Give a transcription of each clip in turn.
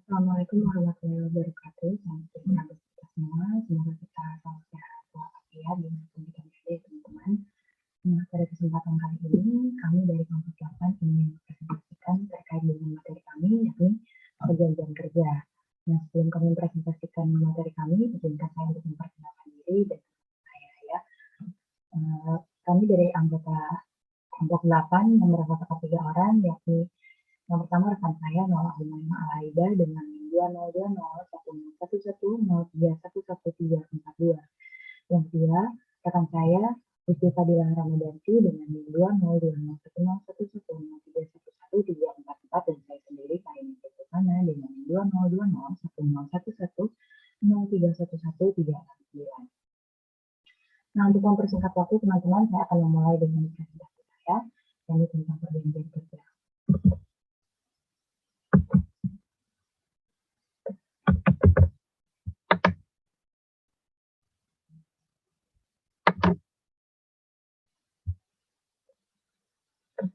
Assalamualaikum warahmatullahi wabarakatuh. Selamat siang kita semua. Semoga kita selalu sehat walafiat dimanapun kita berada, ya teman-teman. Nah, pada kesempatan kali ini, kami dari kelompok 8 ingin mempresentasikan terkait dengan materi kami, yakni perjanjian kerja. Nah, sebelum kami mempresentasikan materi kami, izinkan saya untuk memperkenalkan diri dan saya ya. Kami dari anggota kelompok 8 yang beranggotakan 3 orang, yakni yang pertama rekan saya Nola Humayma Alaida dengan 2020111103111342. Yang kedua, rekan saya Usti Fadilah Ramadanti dengan 20201111131134 dan saya sendiri Kaini Kesana dengan 2020111031131139. Nah, untuk mempersingkat waktu teman-teman, saya akan memulai dengan presentasi saya, yakni tentang perjanjian kerja.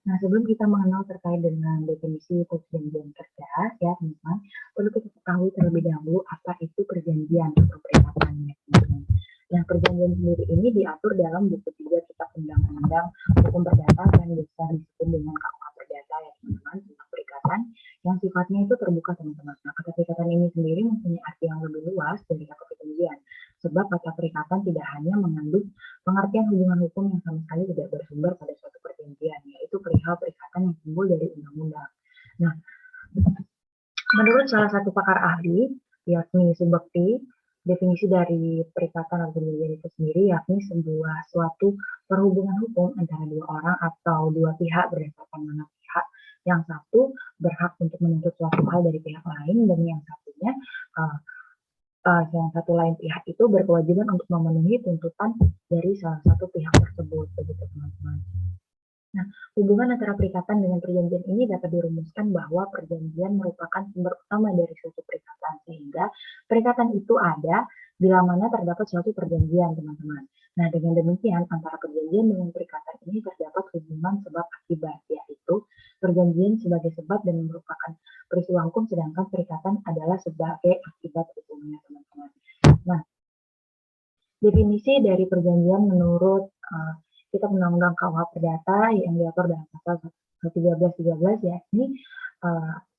Nah, sebelum kita mengenal terkait dengan definisi perjanjian kerja, ya teman-teman, perlu kita ketahui terlebih dahulu apa itu perjanjian atau perikatan, ya teman-teman. Nah, perjanjian sendiri ini diatur dalam buku 3 Kitab Undang-Undang Hukum Perdata yang biasa disebut dengan KUH Perdata, ya teman-teman, tentang perikatan yang sifatnya itu terbuka, teman-teman. Nah, kata perikatan ini sendiri mempunyai arti yang lebih luas dari kata perjanjian, sebab kata perikatan tidak hanya mengandung pengertian hubungan hukum yang sama sekali tidak bersumber pada suatu perjanjian, yaitu perihal perikatan yang timbul dari undang-undang. Nah, menurut salah satu pakar ahli, yakni Subakti, definisi dari perikatan atau perjanjian itu sendiri yakni suatu perhubungan hukum antara dua orang atau dua pihak berdasarkan mana pihak yang satu berhak untuk menuntut suatu hal dari pihak lain dan yang satunya yang satu lain pihak itu berkewajiban untuk memenuhi tuntutan dari salah satu pihak tersebut, begitu teman-teman. Nah, hubungan antara perikatan dengan perjanjian ini dapat dirumuskan bahwa perjanjian merupakan sumber utama dari suatu perikatan, sehingga perikatan itu ada bila mana terdapat suatu perjanjian, teman-teman. Nah, dengan demikian antara perjanjian dengan perikatan ini terdapat hubungan sebab akibat, yaitu perjanjian sebagai sebab dan merupakan peristiwa hukum, sedangkan perikatan adalah sebagai akibat hukumnya, teman-teman. Nah, definisi dari perjanjian menurut Kitab Undang-Undang KUH Perdata yang diatur dalam pasal 1313, yakni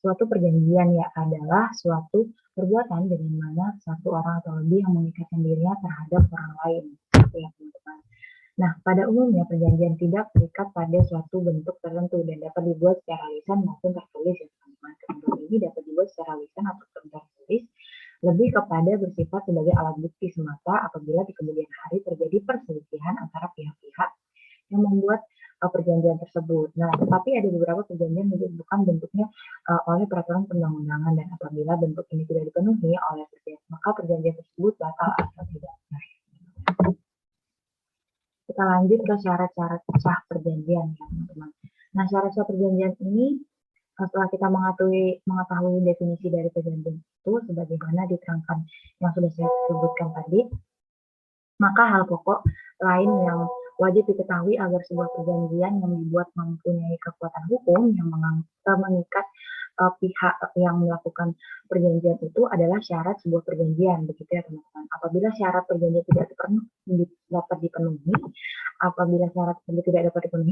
suatu perjanjian ya adalah suatu perbuatan dengan mana satu orang atau lebih yang mengikatkan dirinya terhadap orang lain, ya teman-teman. Nah, pada umumnya perjanjian tidak terikat pada suatu bentuk tertentu dan dapat dibuat secara lisan maupun tertulis, ya teman-teman. Ketentuan ini dapat dibuat secara lisan atau tertulis, lebih kepada bersifat sebagai alat bukti semata apabila di kemudian hari terjadi perselisihan antara pihak-pihak yang membuat perjanjian tersebut. Nah, tetapi ada beberapa perjanjian yang ditentukan bentuknya oleh peraturan perundang-undangan, dan apabila bentuk ini tidak dipenuhi oleh pihak, maka perjanjian tersebut batal atau tidak sah. Kita lanjut ke syarat-syarat sah perjanjian, ya teman-teman. Nah, syarat-syarat perjanjian ini setelah kita mengetahui definisi dari perjanjian itu sebagaimana diterangkan yang sudah saya sebutkan tadi, maka hal pokok lain yang wajib diketahui agar sebuah perjanjian yang dibuat mempunyai kekuatan hukum yang mengikat pihak yang melakukan perjanjian itu adalah syarat sebuah perjanjian, begitu ya teman-teman. Apabila syarat perjanjian tidak dapat dipenuhi,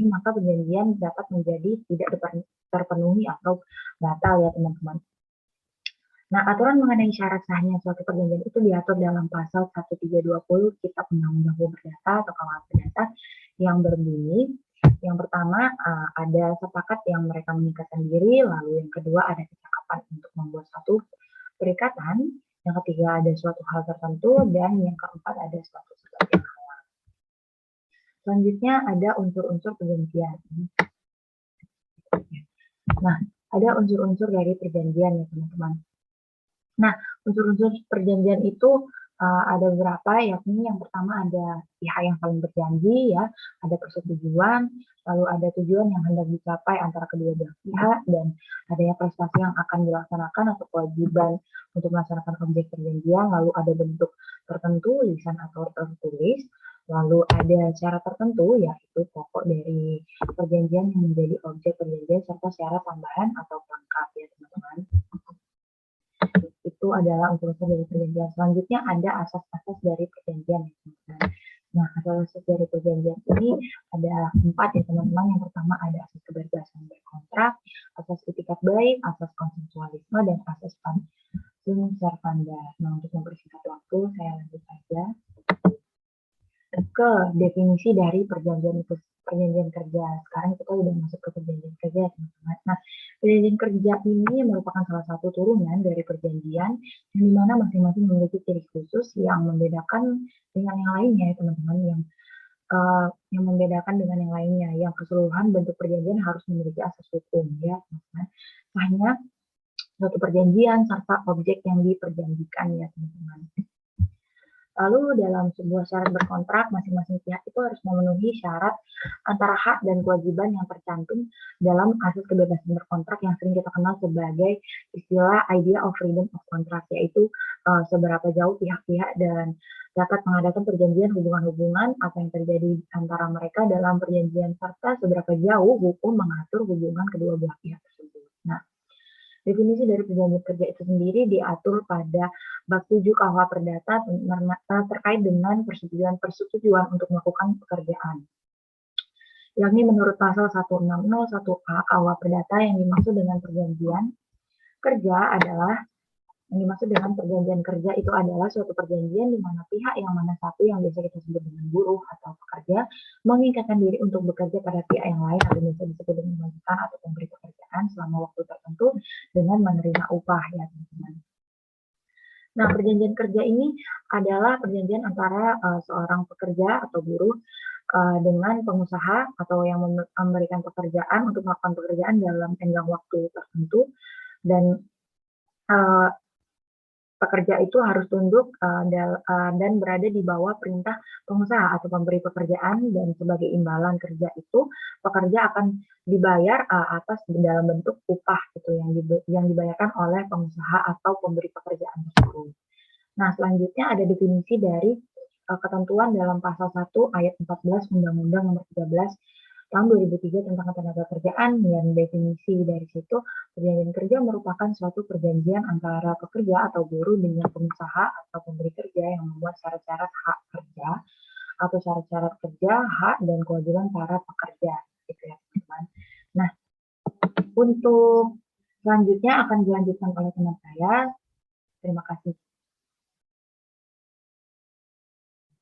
maka perjanjian dapat menjadi tidak terpenuhi atau batal, ya teman-teman. Nah, aturan mengenai syarat sahnya suatu perjanjian itu diatur dalam pasal 1320 Kitab Undang-Undang Hukum Perdata atau KUH Perdata yang berbunyi, yang pertama ada sepakat yang mereka mengikatkan diri, lalu yang kedua ada kesepakatan untuk membuat suatu perikatan, yang ketiga ada suatu hal tertentu, dan yang keempat ada suatu sebab yang halal. Selanjutnya ada unsur-unsur perjanjian. Nah, ada unsur-unsur dari perjanjian, ya teman-teman. Nah, unsur-unsur perjanjian itu ada beberapa, yakni yang pertama ada pihak yang saling berjanji, ya, ada persetujuan, lalu ada tujuan yang hendak dicapai antara kedua belah pihak, dan adanya prestasi yang akan dilaksanakan atau kewajiban untuk melaksanakan objek perjanjian, lalu ada bentuk tertentu, lisan atau tertulis, lalu ada syarat tertentu, yaitu pokok dari perjanjian yang menjadi objek perjanjian, serta syarat tambahan atau pelengkap, ya teman-teman. itu adalah unsur-unsur dari perjanjian. Selanjutnya ada asas-asas dari perjanjian. Nah, asas-asas dari perjanjian ini ada 4 ya teman-teman. Yang pertama ada asas kebebasan berkontrak, asas itikat baik, asas konsensualisme, dan asas sunt servanda. Nah, untuk mempersingkat waktu, saya lanjut saja ke definisi dari perjanjian kerja. Sekarang kita sudah masuk ke perjanjian kerja, teman-teman. Nah, perjanjian kerja ini merupakan salah satu turunan dari perjanjian yang dimana masing-masing memiliki ciri khusus yang membedakan dengan yang lainnya, teman-teman, yang membedakan dengan yang lainnya. Yang keseluruhan bentuk perjanjian harus memiliki asas hukum, ya, teman-teman. Hanya suatu perjanjian serta objek yang diperjanjikan, ya, teman-teman. Lalu dalam sebuah syarat berkontrak, masing-masing pihak itu harus memenuhi syarat antara hak dan kewajiban yang tercantum dalam asas kebebasan berkontrak yang sering kita kenal sebagai istilah idea of freedom of contract, yaitu seberapa jauh pihak-pihak dan dapat mengadakan perjanjian hubungan-hubungan apa yang terjadi antara mereka dalam perjanjian serta seberapa jauh hukum mengatur hubungan kedua belah pihak tersebut. Nah, definisi dari perjanjian kerja itu sendiri diatur pada bab 7 KUH Perdata terkait dengan persetujuan untuk melakukan pekerjaan. Yakni menurut pasal 1601A KUH Perdata yang dimaksud dengan perjanjian kerja itu adalah suatu perjanjian di mana pihak yang mana satu yang biasa kita sebut dengan buruh atau pekerja mengikatkan diri untuk bekerja pada pihak yang lain atau bisa disebut dengan majikan atau pemberi pekerjaan selama waktu tertentu dengan menerima upah, ya teman-teman. Nah, perjanjian kerja ini adalah perjanjian antara seorang pekerja atau buruh dengan pengusaha atau yang memberikan pekerjaan untuk melakukan pekerjaan dalam tenggang waktu tertentu, dan pekerja itu harus tunduk dan berada di bawah perintah pengusaha atau pemberi pekerjaan, dan sebagai imbalan kerja itu pekerja akan dibayar atas dalam bentuk upah gitu yang dibayarkan oleh pengusaha atau pemberi pekerjaan tersebut. Nah, selanjutnya ada definisi dari ketentuan dalam pasal 1 ayat 14 Undang-Undang Nomor 13 tahun 2003 tentang ketenagakerjaan, dan definisi dari situ perjanjian kerja merupakan suatu perjanjian antara pekerja atau buruh dengan pengusaha atau pemberi kerja yang membuat syarat-syarat hak kerja atau syarat-syarat kerja, hak dan kewajiban para pekerja, gitu ya teman-teman. Nah, untuk selanjutnya akan dilanjutkan oleh teman saya. Terima kasih.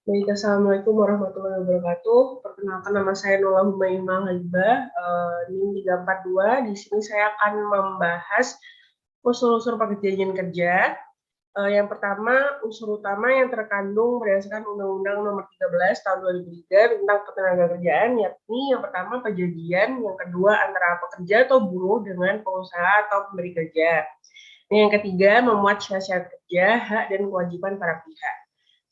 Baik, Assalamualaikum warahmatullahi wabarakatuh. Perkenalkan, nama saya Nula Humaimah Halibah, NIM 342. Di sini saya akan membahas unsur-unsur perjanjian kerja. Yang pertama, unsur utama yang terkandung berdasarkan Undang-Undang Nomor 13 tahun 2003 tentang ketenagakerjaan, yakni yang pertama perjanjian, yang kedua antara pekerja atau buruh dengan pengusaha atau pemberi kerja. Dan yang ketiga, memuat syarat-syarat kerja, hak dan kewajiban para pihak.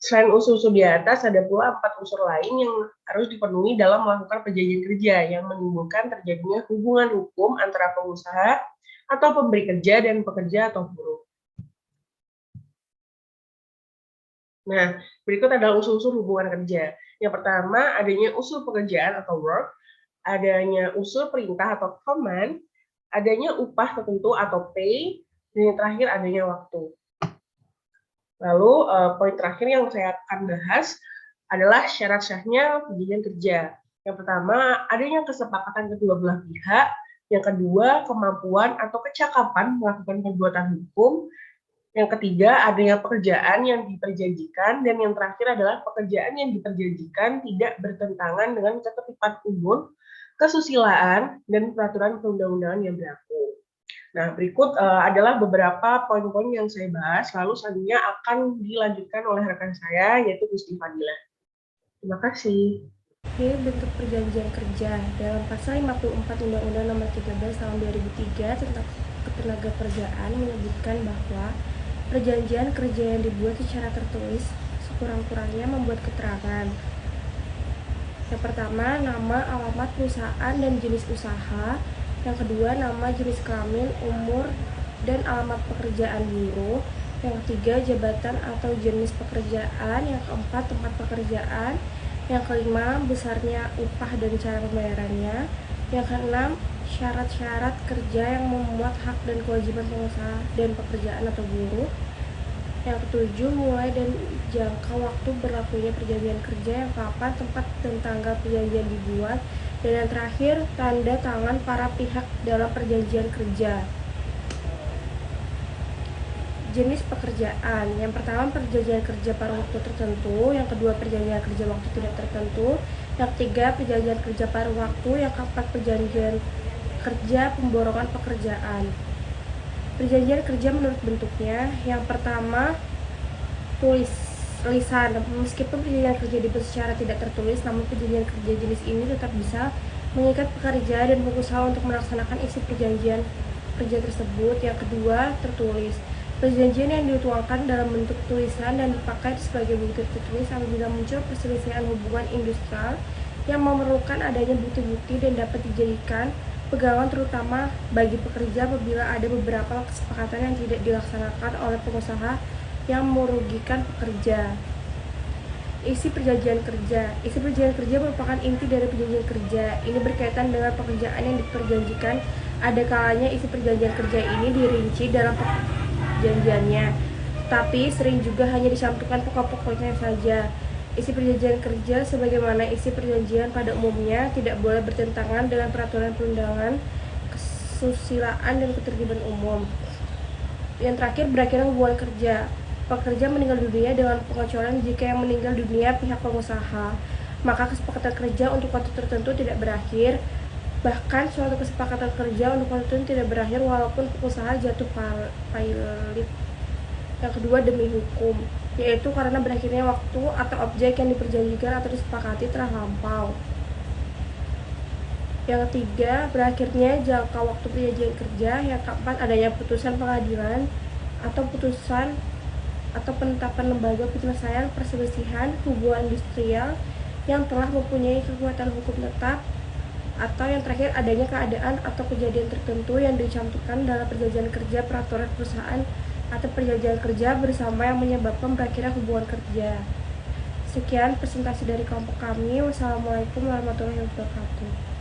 Selain unsur-unsur di atas, ada pula 4 unsur lain yang harus dipenuhi dalam melakukan perjanjian kerja yang menimbulkan terjadinya hubungan hukum antara pengusaha atau pemberi kerja dan pekerja atau buruh. Nah, berikut adalah unsur-unsur hubungan kerja. Yang pertama, adanya unsur pekerjaan atau work, adanya unsur perintah atau command, adanya upah tertentu atau pay, dan yang terakhir adanya waktu. Lalu poin terakhir yang saya akan bahas adalah syarat sahnya perjanjian kerja. Yang pertama, adanya kesepakatan kedua belah pihak. Yang kedua, kemampuan atau kecakapan melakukan perbuatan hukum. Yang ketiga, adanya pekerjaan yang diperjanjikan. Dan yang terakhir adalah pekerjaan yang diperjanjikan tidak bertentangan dengan ketertiban umum, kesusilaan, dan peraturan perundang-undangan yang berlaku. Nah, berikut adalah beberapa poin-poin yang saya bahas, lalu selanjutnya akan dilanjutkan oleh rekan saya, yaitu Gusti Fadila. Terima kasih. Oke, bentuk perjanjian kerja. Dalam pasal 54 Undang-Undang Nomor 13 tahun 2003 tentang ketenagakerjaan menyebutkan bahwa perjanjian kerja yang dibuat secara tertulis sekurang-kurangnya membuat keterangan. Yang pertama, nama, alamat perusahaan dan jenis usaha. Yang kedua, nama, jenis kelamin, umur, dan alamat pekerjaan buruh. Yang ketiga, jabatan atau jenis pekerjaan. Yang keempat, tempat pekerjaan. Yang kelima, besarnya upah dan cara pembayarannya. Yang keenam, syarat-syarat kerja yang memuat hak dan kewajiban pengusaha dan pekerjaan atau buruh. Yang ketujuh, mulai dan jangka waktu berlakunya perjanjian kerja. Yang keempat, tempat dan tanggal perjanjian dibuat. Dan yang terakhir, tanda tangan para pihak dalam perjanjian kerja. Jenis pekerjaan. Yang pertama, perjanjian kerja pada waktu tertentu. Yang kedua, perjanjian kerja waktu tidak tertentu. Yang ketiga, perjanjian kerja paruh waktu. Yang keempat, perjanjian kerja pemborongan pekerjaan. Perjanjian kerja menurut bentuknya. Yang pertama, lisan. Meskipun perjanjian kerja dibuat secara tidak tertulis, namun perjanjian kerja jenis ini tetap bisa mengikat pekerja dan pengusaha untuk melaksanakan isi perjanjian kerja tersebut. Yang kedua, tertulis. Perjanjian yang dituangkan dalam bentuk tulisan dan dipakai sebagai bukti tertulis apabila muncul perselisihan hubungan industrial yang memerlukan adanya bukti-bukti dan dapat dijadikan pegangan terutama bagi pekerja apabila ada beberapa kesepakatan yang tidak dilaksanakan oleh pengusaha yang merugikan pekerja. Isi perjanjian kerja. Isi perjanjian kerja merupakan inti dari perjanjian kerja. Ini berkaitan dengan pekerjaan yang diperjanjikan. Ada kalanya isi perjanjian kerja ini dirinci dalam perjanjiannya, tapi sering juga hanya disampaikan pokok-pokoknya saja. Isi perjanjian kerja sebagaimana isi perjanjian pada umumnya tidak boleh bertentangan dengan peraturan perundangan, kesusilaan, dan ketertiban umum. Yang terakhir, berakhirnya hubungan kerja. Pekerja meninggal dunia dengan pengecualian jika yang meninggal dunia pihak pengusaha, maka kesepakatan kerja untuk waktu tertentu tidak berakhir. Bahkan suatu kesepakatan kerja untuk waktu tertentu tidak berakhir walaupun pengusaha jatuh pailit. Yang kedua, demi hukum, yaitu karena berakhirnya waktu atau objek yang diperjanjikan atau disepakati telah lampau. Yang ketiga, berakhirnya jangka waktu perjanjian kerja. Yang keempat, adanya putusan pengadilan atau putusan atau penetapan lembaga penyelesaian perselisihan hubungan industrial yang telah mempunyai kekuatan hukum tetap. Atau yang terakhir, adanya keadaan atau kejadian tertentu yang dicantumkan dalam perjanjian kerja, peraturan perusahaan, atau perjanjian kerja bersama yang menyebabkan berakhirnya hubungan kerja. Sekian presentasi dari kelompok kami. Wassalamualaikum warahmatullahi wabarakatuh.